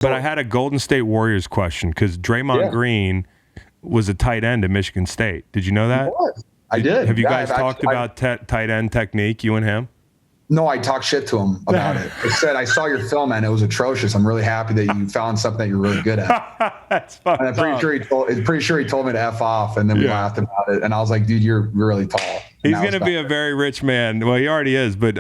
But I had a Golden State Warriors question because Draymond Green was a tight end at Michigan State. Did you know that? I did. Have you guys talked about tight end technique, you and him? No, I talked shit to him about it. I said, I saw your film and it was atrocious. I'm really happy that you found something that you're really good at. That's fucked and I'm pretty sure he told me to F off, and then we laughed about it. And I was like, dude, you're really tall. He's going to be a very rich man. Well, he already is, but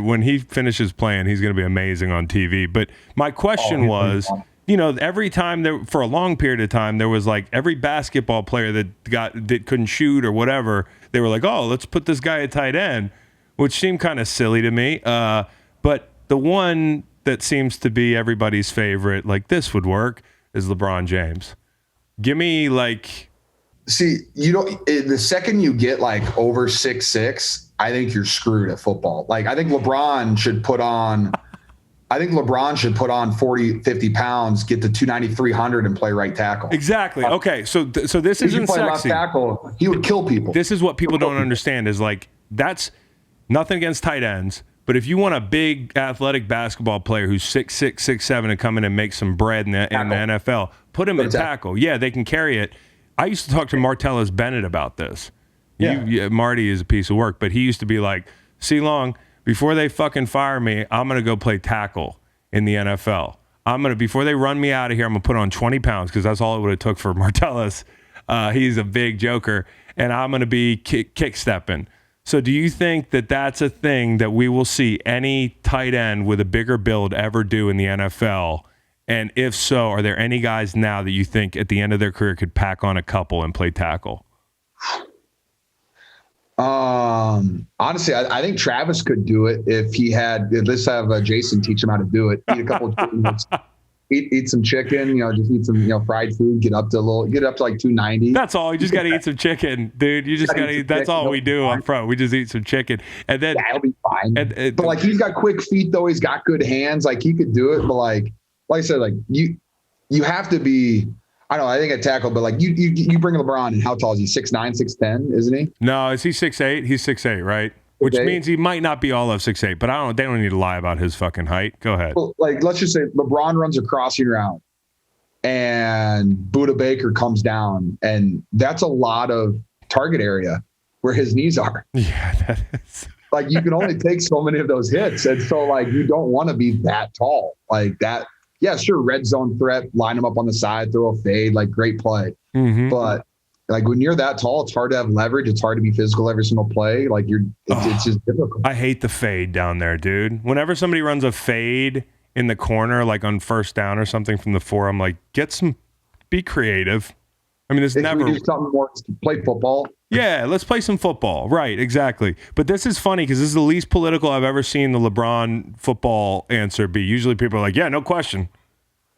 when he finishes playing, he's going to be amazing on TV. But my question was, every time for a long period of time, there was like every basketball player that couldn't shoot or whatever, they were like, oh, let's put this guy at tight end, which seemed kind of silly to me. But the one that seems to be everybody's favorite, like this would work, is LeBron James. Give me See, the second you get like over 6'6", I think you're screwed at football. Like, I think LeBron should put on 40, 50 pounds, get to 290, 300 and play right tackle. Exactly. Okay. So this isn't play sexy. Left tackle, he would kill people. This is what people don't understand is like, that's nothing against tight ends. But if you want a big athletic basketball player who's 6'6", 6'7", to come in and make some bread in the NFL, put him at tackle. Yeah, they can carry it. I used to talk to Martellus Bennett about this. Marty is a piece of work, but he used to be like, see, Long, before they fucking fire me, I'm going to go play tackle in the NFL. Before they run me out of here, I'm going to put on 20 pounds because that's all it would have took for Martellus. He's a big joker, and I'm going to be kick stepping. So do you think that that's a thing that we will see any tight end with a bigger build ever do in the NFL? And if so, are there any guys now that you think at the end of their career could pack on a couple and play tackle? Honestly, I think Travis could do it if he had. Let's have Jason teach him how to do it. Eat a couple of chickens, eat some chicken. Just eat some fried food. Get up to like 290. That's all. You just got to eat some chicken, dude. You just got to eat. That's all we do up front. We just eat some chicken, and then he'll be fine. But like, he's got quick feet though. He's got good hands. Like, he could do it. But like I said, like you have to be. I don't know. I think at tackle, but like you bring LeBron, and how tall is he? 6'9", 6'10", isn't he? No, is he 6'8"? He's 6'8", right? Which means he might not be all of 6'8", but they don't need to lie about his fucking height. Go ahead. Well, like, let's just say LeBron runs a crossing route and Buda Baker comes down, and that's a lot of target area where his knees are. Yeah, that is. Like, you can only take so many of those hits. And so like, you don't want to be that tall like that. Yeah, sure. Red zone threat, line them up on the side, throw a fade, like great play. Mm-hmm. But like, when you're that tall, it's hard to have leverage. It's hard to be physical every single play. Like, it's just difficult. I hate the fade down there, dude. Whenever somebody runs a fade in the corner, like on first down or something from the 4, I'm like, be creative. I mean, we do something more, play football. Yeah, let's play some football. Right, exactly. But this is funny because this is the least political I've ever seen the LeBron football answer be. Usually people are like, yeah, no question.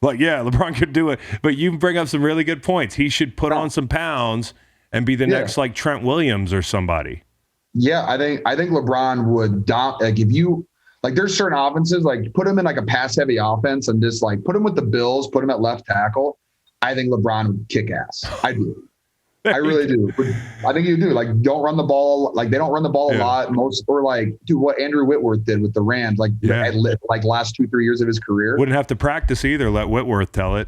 Like, yeah, LeBron could do it. But you bring up some really good points. He should put on some pounds and be the next like Trent Williams or somebody. Yeah, I think LeBron would like, if you like, there's certain offenses, like put him in like a pass heavy offense and just like put him with the Bills, put him at left tackle. I think LeBron would kick ass. I do. I really do. I think you do. Like, don't run the ball. Like, they don't run the ball a lot. Or like, do what Andrew Whitworth did with the Rams, like last 2-3 years of his career. Wouldn't have to practice either. Let Whitworth tell it.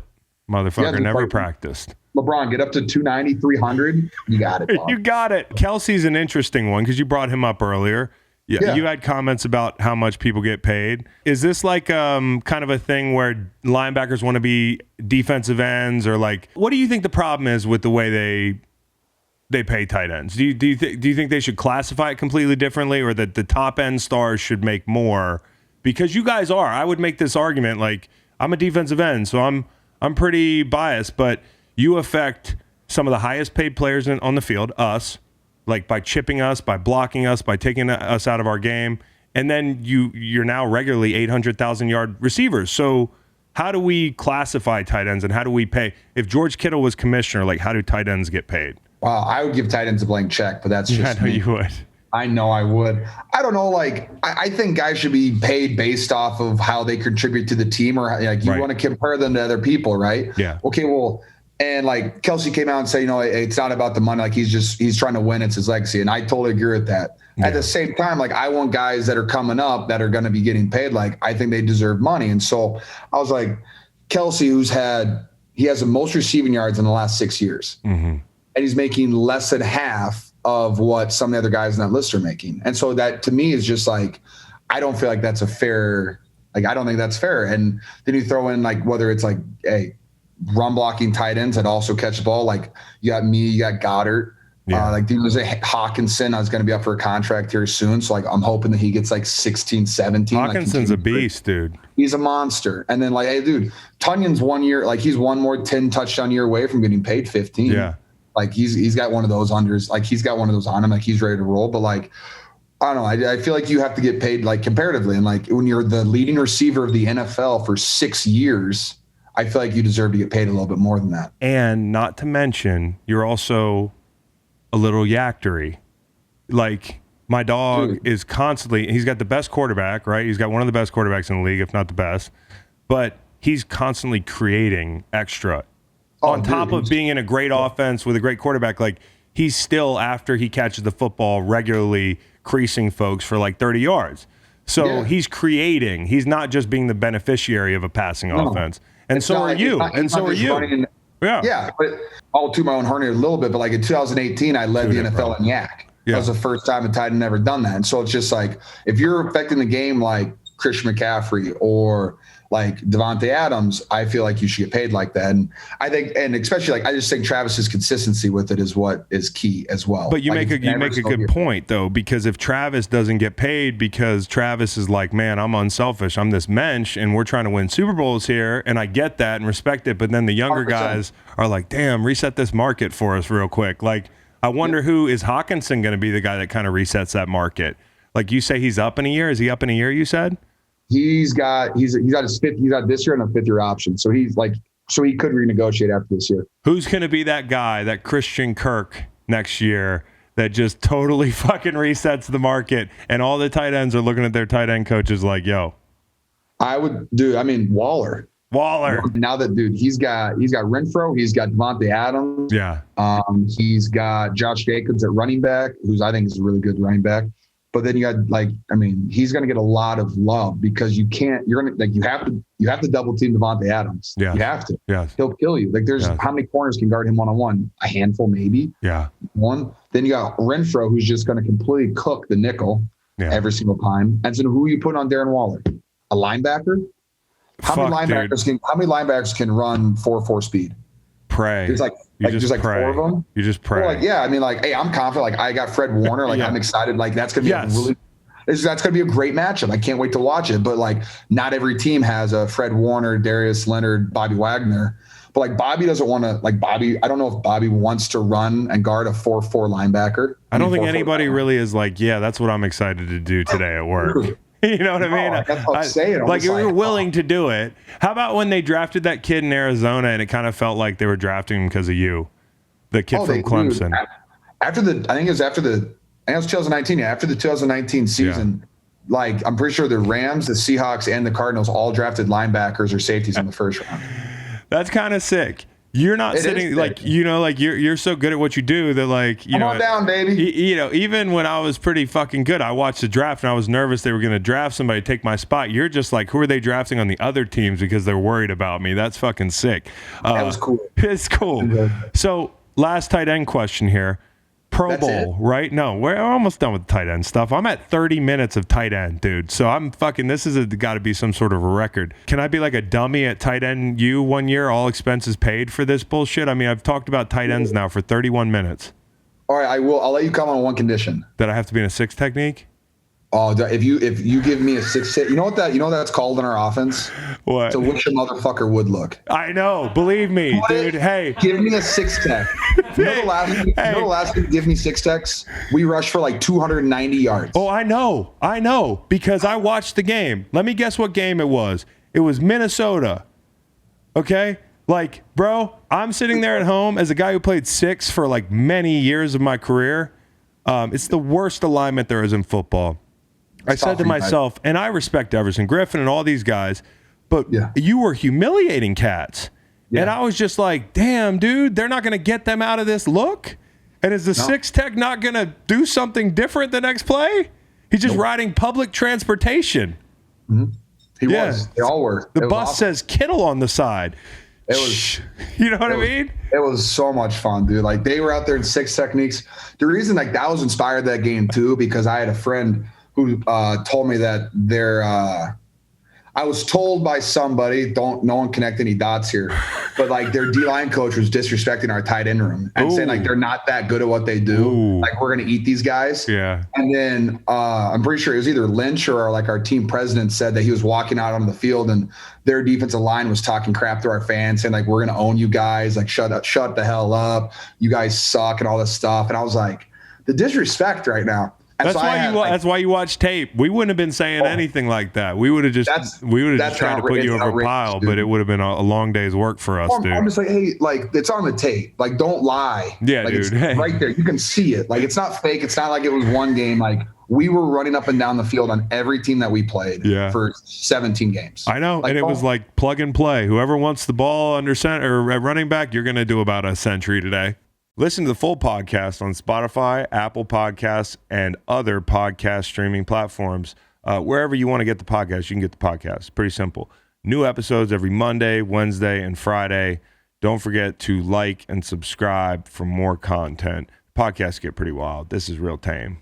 Motherfucker never practiced. LeBron, get up to 290, 300. You got it, Bob. You got it. Kelce's an interesting one because you brought him up earlier. Yeah, you had comments about how much people get paid. Is this like kind of a thing where linebackers want to be defensive ends, or like, what do you think the problem is with the way they pay tight ends? Do you think they should classify it completely differently, or that the top end stars should make more? Because you guys are. I would make this argument, like, I'm a defensive end, so I'm pretty biased, but you affect some of the highest paid players on the field, us. Like, by chipping us, by blocking us, by taking us out of our game. And then you're now regularly 800,000-yard receivers. So how do we classify tight ends, and how do we pay? If George Kittle was commissioner, like, how do tight ends get paid? Well, I would give tight ends a blank check, but that's just me. You would. I know I would. I don't know. Like, I think guys should be paid based off of how they contribute to the team, or like, you want to compare them to other people, right? Yeah. Okay, well, and like Kelce came out and said, it's not about the money. Like, he's trying to win. It's his legacy. And I totally agree with that. Yeah. At the same time, like, I want guys that are coming up that are going to be getting paid. Like, I think they deserve money. And so I was like, Kelce, he has the most receiving yards in the last 6 years. Mm-hmm. And he's making less than half of what some of the other guys in that list are making. And so that to me is just like, I don't feel like that's a fair, like, I don't think that's fair. And then you throw in like, whether it's like a run blocking tight ends that also catch the ball. Like you got me, you got Goddard. Yeah. Like there's a Hawkinson. I was going to be up for a contract here soon. So like, I'm hoping that he gets like 16, 17. Hawkinson's like, a beast, dude. He's a monster. And then like, hey, dude, Tunyon's 1 year, like he's one more 10 touchdown year away from getting paid 15. Yeah. Like he's got one of those unders. Like he's got one of those on him. Like he's ready to roll. But like, I don't know. I feel like you have to get paid like comparatively. And like when you're the leading receiver of the NFL for 6 years, I feel like you deserve to get paid a little bit more than that. And not to mention, you're also a little yaktery. Like my dog is constantly, he's got the best quarterback, right? He's got one of the best quarterbacks in the league, if not the best. But he's constantly creating extra. On top of being in a great offense with a great quarterback, like he's still, after he catches the football, regularly creasing folks for like 30 yards. So he's creating. He's not just being the beneficiary of a passing offense. And so are you. And so are you. Yeah. But I'll toot my own horn here a little bit, but like in 2018, I led the NFL in yak. That was the first time a tight end ever done that. And so it's just like, if you're affecting the game like Christian McCaffrey or like Devontae Adams, I feel like you should get paid like that. And I think, and especially like, I just think Travis's consistency with it is what is key as well. But you like, make a good point though, because if Travis doesn't get paid because Travis is like, man, I'm unselfish, I'm this mensch, and we're trying to win Super Bowls here, and I get that and respect it. But then the younger 100%. guys are like, damn, reset this market for us real quick. Like, I wonder who is Hawkinson going to be the guy that kind of resets that market? Like you say, he's up in a year. Is he up in a year? You said. He's got this year and a 5th year option. So he could renegotiate after this year. Who's going to be that guy, that Christian Kirk next year that just totally fucking resets the market and all the tight ends are looking at their tight end coaches like, yo. Waller. Now that dude, he's got Renfro, he's got Devontae Adams. Yeah. He's got Josh Jacobs at running back, who's I think is a really good running back. But then you got he's going to get a lot of love because you have to double team Devontae Adams. Yeah. You have to. Yeah. He'll kill you. Like there's how many corners can guard him one-on-one? A handful, maybe. Yeah. One. Then you got Renfro, who's just going to completely cook the nickel every single time. And so who are you putting on Darren Waller? A linebacker? How many linebackers can run 4.4 speed? Pray. There's like pray. 4 of them. You just pray. Hey, I'm confident. Like I got Fred Warner. Like I'm excited. Like that's gonna be that's gonna be a great matchup. I can't wait to watch it. But like not every team has a Fred Warner, Darius Leonard, Bobby Wagner. But like Bobby doesn't want to. Like Bobby, I don't know if Bobby wants to run and guard a 4.4 linebacker. I don't think anybody really is like, yeah, that's what I'm excited to do today at work. You know what I mean? That's what I'm saying. Like you're willing to do it. How about when they drafted that kid in Arizona and it kind of felt like they were drafting him because of you, the kid from Clemson? I think it was 2019. Yeah, after the 2019 season, like I'm pretty sure the Rams, the Seahawks, and the Cardinals all drafted linebackers or safeties in the first round. That's kind of sick. You're not sitting like, you're so good at what you do that like, Come on down, baby. Even when I was pretty fucking good, I watched the draft and I was nervous they were going to draft somebody to take my spot. You're just like, who are they drafting on the other teams because they're worried about me? That's fucking sick. That was cool. It's cool. So last tight end question here. Pro Bowl, right? No, we're almost done with the tight end stuff. I'm at 30 minutes of tight end, dude. So I'm fucking, this is got to be some sort of a record. Can I be like a dummy at tight end 1 year, all expenses paid for this bullshit? I mean, I've talked about tight ends now for 31 minutes. All right, I'll let you come on one condition. That I have to be in a 6 technique? Oh, if you give me a 6 hit, you know what that's called in our offense? What? To wish a motherfucker would look. I know, believe me, dude. Hey, give me a 6 tech. You know the last week, give me 6 techs. We rushed for like 290 yards. Oh, I know, because I watched the game. Let me guess what game it was. It was Minnesota. Okay, like, bro, I'm sitting there at home as a guy who played 6 for like many years of my career. It's the worst alignment there is in football. I said to myself, and I respect Everson Griffin and all these guys, but you were humiliating cats. Yeah. And I was just like, damn, dude, they're not going to get them out of this look? And is the 6 tech not going to do something different the next play? He's just riding public transportation. Mm-hmm. He was. They all were. The bus awesome. Says Kittle on the side. It was. You know what I mean? It was so much fun, dude. Like they were out there in 6 techniques. The reason like that was inspired that game too, because I had a friend who told me that I was told by somebody, no one connect any dots here, but like their D-line coach was disrespecting our tight end room and saying like they're not that good at what they do. Ooh. Like we're going to eat these guys. Yeah. And then I'm pretty sure it was either Lynch or like our team president said that he was walking out on the field and their defensive line was talking crap to our fans saying like, we're going to own you guys. Like shut the hell up. You guys suck and all this stuff. And I was like, the disrespect right now. That's why you watch tape. We wouldn't have been saying anything like that. We would have just tried to put you over a pile, dude. But it would have been a long day's work for us, dude. I'm just like, hey, like it's on the tape. Like, don't lie. Yeah, like, dude. It's right there. You can see it. Like, it's not fake. It's not like it was one game. Like, we were running up and down the field on every team that we played for 17 games. I know, like, and it was like plug and play. Whoever wants the ball under center or running back, you're going to do about a century today. Listen to the full podcast on Spotify, Apple Podcasts, and other podcast streaming platforms. Wherever you want to get the podcast, you can get the podcast. Pretty simple. New episodes every Monday, Wednesday, and Friday. Don't forget to like and subscribe for more content. Podcasts get pretty wild. This is real tame.